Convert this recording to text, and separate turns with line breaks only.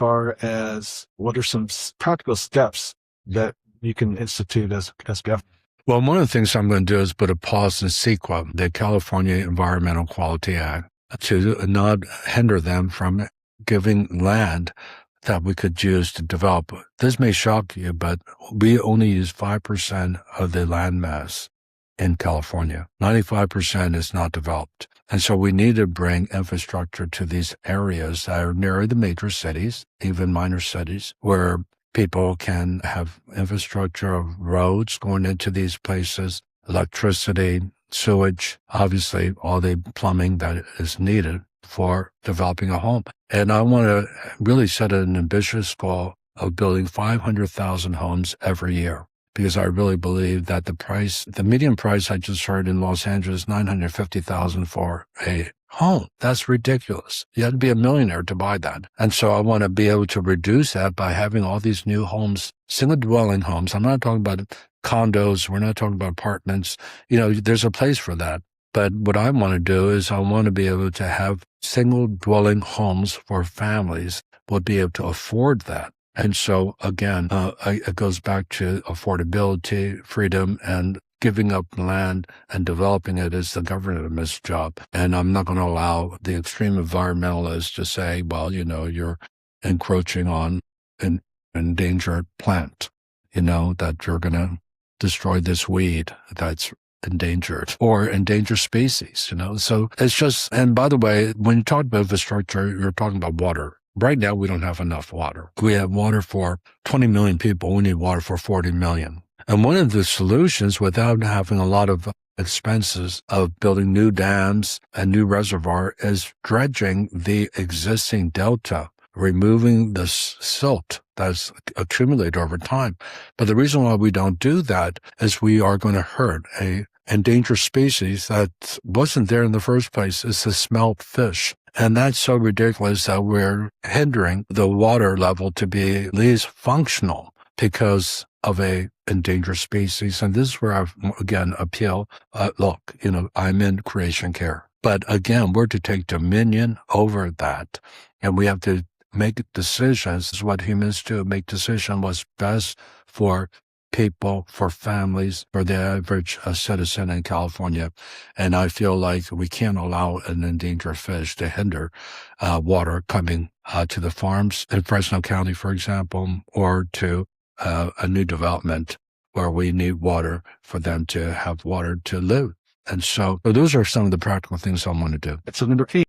far as what are some practical steps that you can institute as SPF?
Well, one of the things I'm going to do is put a pause in CEQA, the California Environmental Quality Act, to not hinder them from giving land that we could use to develop. This may shock you, but we only use 5% of the land mass in California. 95% is not developed. And so we need to bring infrastructure to these areas that are near the major cities, even minor cities, where people can have infrastructure of roads going into these places, electricity, sewage, obviously all the plumbing that is needed for developing a home. And I want to really set an ambitious goal of building 500,000 homes every year, because I really believe that the median price I just heard in Los Angeles, $950,000 for a home. That's ridiculous. You have to be a millionaire to buy that. And so I want to be able to reduce that by having all these new homes, single dwelling homes. I'm not talking about condos. We're not talking about apartments. There's a place for that. But what I want to do is I want to be able to have single dwelling homes for families would be able to afford that. And so again, it goes back to affordability, freedom, and giving up land and developing it is the government's job. And I'm not going to allow the extreme environmentalists to say, well, you're encroaching on an endangered plant, that you're going to destroy this weed that's endangered or endangered species, So it's just, and by the way, when you talk about infrastructure, you're talking about water. Right now, we don't have enough water. We have water for 20 million people. We need water for 40 million. And one of the solutions, without having a lot of expenses of building new dams and new reservoir, is dredging the existing delta, removing the silt that's accumulated over time. But the reason why we don't do that is we are going to hurt a endangered species that wasn't there in the first place. It's the smelt fish. And that's so ridiculous that we're hindering the water level to be at least functional because of a endangered species. And this is where I, again, appeal. Look, I'm in creation care. But again, we're to take dominion over that. And we have to make decisions. This is what humans do, make decisions what's best for people, for families, for the average citizen in California. And I feel like we can't allow an endangered fish to hinder water coming to the farms in Fresno County, for example, or to a new development where we need water for them to have water to live. And so those are some of the practical things I want to do.
So number 8,